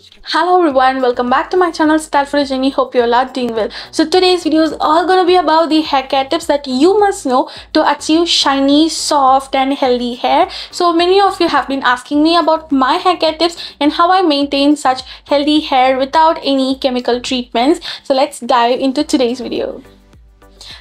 Hello everyone, welcome back to my channel Stylefit. Hope you all are doing well. So today's video is all gonna be about the hair care tips that you must know to achieve shiny, soft and healthy hair. So many of you have been asking me about my hair care tips and how I maintain such healthy hair without any chemical treatments. So let's dive into today's video.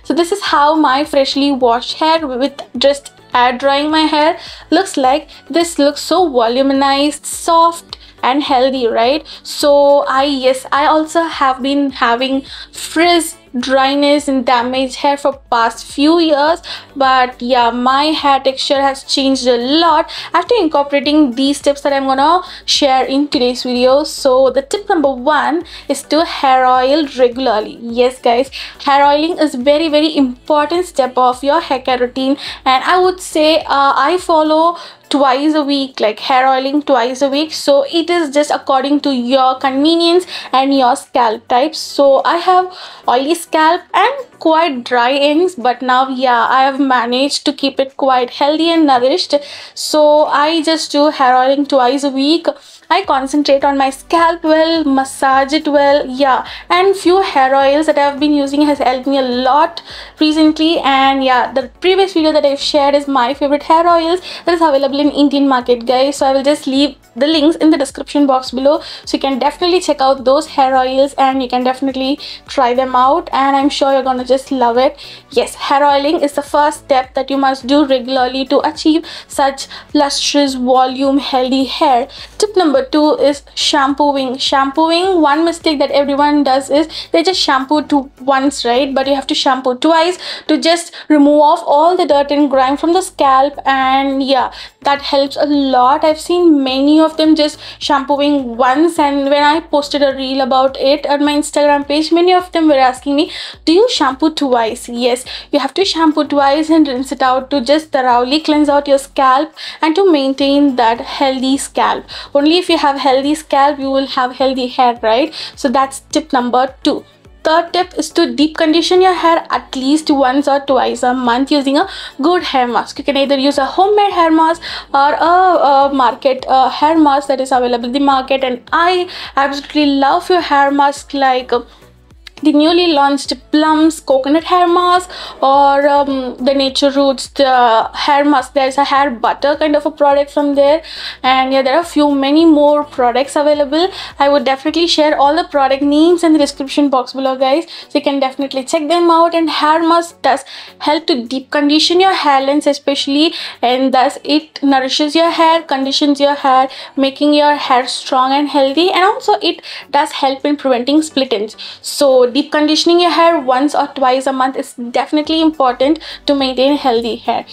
So this is how my freshly washed hair with just air drying my hair looks like. This looks so voluminized, soft and healthy, right? So I also have been having frizz, dryness and damaged hair for past few years, but yeah, my hair texture has changed a lot after incorporating these tips that I'm gonna share in today's video. So the tip number one is to hair oil regularly. Yes guys, hair oiling is very important step of your hair care routine, and I would say I follow twice a week, like hair oiling twice a week. So it is just according to your convenience and your scalp type. So I have oily scalp and quite dry ends, but now yeah, I have managed to keep it quite healthy and nourished. So I just do hair oiling twice a week. I concentrate on my scalp well, massage it well, yeah, and few hair oils that I've been using has helped me a lot recently. And yeah, the previous video that I've shared is my favorite hair oils that is available in Indian market, guys. So I will just leave the links in the description box below, so you can definitely check out those hair oils and you can definitely try them out, and I'm sure you're gonna just love it. Yes, hair oiling is the first step that you must do regularly to achieve such lustrous, volume, healthy hair. Tip number two is shampooing. One mistake that everyone does is they just shampoo once, right? But you have to shampoo twice to just remove off all the dirt and grime from the scalp, and yeah, that helps a lot. I've seen many of them just shampooing once, and when I posted a reel about it on my Instagram page, many of them were asking me, do you shampoo twice? Yes, you have to shampoo twice and rinse it out to just thoroughly cleanse out your scalp and to maintain that healthy scalp. Only if you have healthy scalp you will have healthy hair, right? So that's tip number two. Third tip is to deep condition your hair at least once or twice a month using a good hair mask. You can either use a homemade hair mask or a market hair mask that is available in the market, and I absolutely love your hair mask like the newly launched Plums coconut hair mask, or the Nature Roots hair mask. There's a hair butter kind of a product from there, and yeah, there are many more products available. I would definitely share all the product names in the description box below, guys, so you can definitely check them out. And hair mask does help to deep condition your hair lengths especially, and thus it nourishes your hair, conditions your hair, making your hair strong and healthy, and also it does help in preventing split ends. So deep conditioning your hair once or twice a month is definitely important to maintain healthy hair.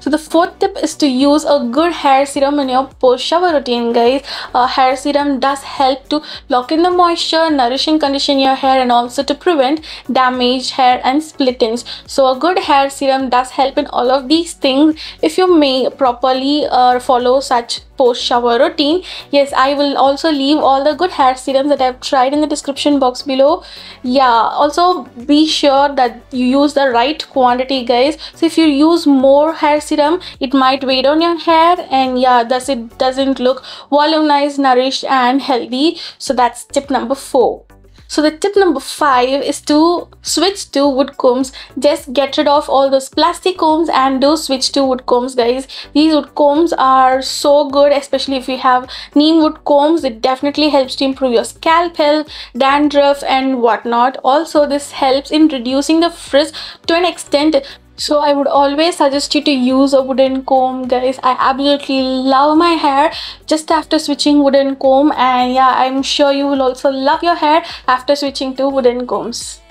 So the fourth tip is to use a good hair serum in your post-shower routine, guys. A hair serum does help to lock in the moisture, nourish and condition your hair, and also to prevent damaged hair and split ends. So a good hair serum does help in all of these things if you may properly follow such post-shower routine. Yes, I will also leave all the good hair serums that I've tried in the description box below. Yeah, also be sure that you use the right quantity, guys. So if you use more hair serum, it might weigh on your hair, and yeah, thus it doesn't look volumized, nourished and healthy. So that's tip number 4. So the tip number 5 is to switch to wood combs. Just get rid of all those plastic combs and do switch to wood combs, guys. These wood combs are so good, especially if you have neem wood combs. It definitely helps to improve your scalp health, dandruff and whatnot. Also, this helps in reducing the frizz to an extent. So I would always suggest you to use a wooden comb, guys. I absolutely love my hair just after switching wooden comb, and yeah, I'm sure you will also love your hair after switching to wooden combs.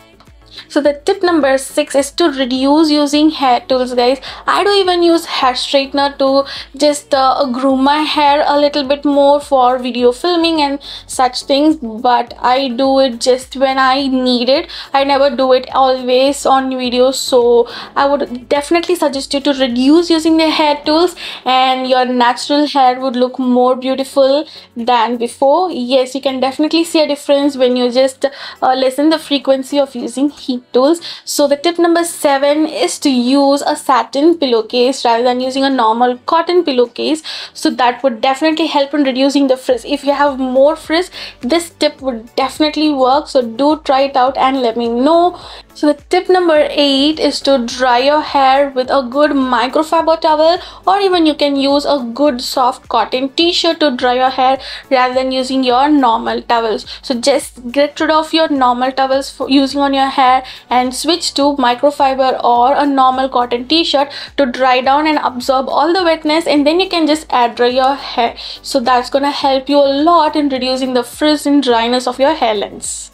So the tip number 6 is to reduce using hair tools, guys. I do even use hair straightener to just groom my hair a little bit more for video filming and such things, but I do it just when I need it. I never do it always on videos. So I would definitely suggest you to reduce using the hair tools, and your natural hair would look more beautiful than before. Yes, you can definitely see a difference when you just lessen the frequency of using heat tools. So the tip number 7 is to use a satin pillowcase rather than using a normal cotton pillowcase. So that would definitely help in reducing the frizz. If you have more frizz, this tip would definitely work. So do try it out and let me know. So the tip number 8 is to dry your hair with a good microfiber towel, or even you can use a good soft cotton t-shirt to dry your hair rather than using your normal towels. So just get rid of your normal towels for using on your hair and switch to microfiber or a normal cotton t-shirt to dry down and absorb all the wetness, and then you can just air dry your hair. So that's gonna help you a lot in reducing the frizz and dryness of your hair lengths.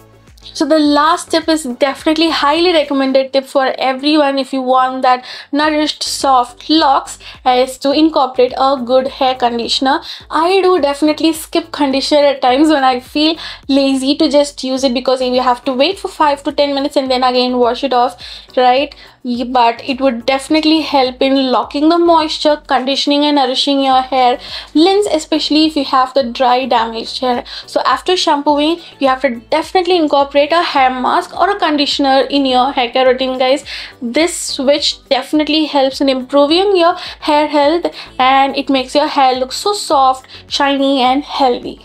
So the last tip is definitely highly recommended tip for everyone if you want that nourished soft locks, is to incorporate a good hair conditioner. I do definitely skip conditioner at times when I feel lazy to just use it, because you have to wait for 5 to 10 minutes and then again wash it off, right? But it would definitely help in locking the moisture, conditioning and nourishing your hair lengths, especially if you have the dry damaged hair. So after shampooing, you have to definitely incorporate a hair mask or a conditioner in your hair care routine, guys. This switch definitely helps in improving your hair health, and it makes your hair look so soft, shiny and healthy.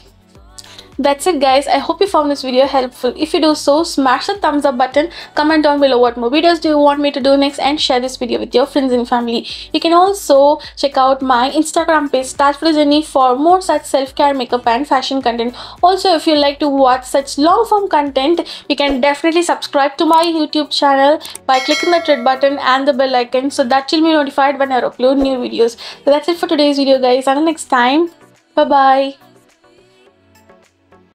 That's it, guys. I hope you found this video helpful. If you do so, smash the thumbs up button, comment down below what more videos do you want me to do next, and share this video with your friends and family. You can also check out my Instagram page Stylefitwithjanu for more such self-care, makeup and fashion content. Also, if you like to watch such long form content, you can definitely subscribe to my YouTube channel by clicking the red button and the bell icon, so that you'll be notified when I upload new videos. So that's it for today's video, guys. Until next time, bye bye.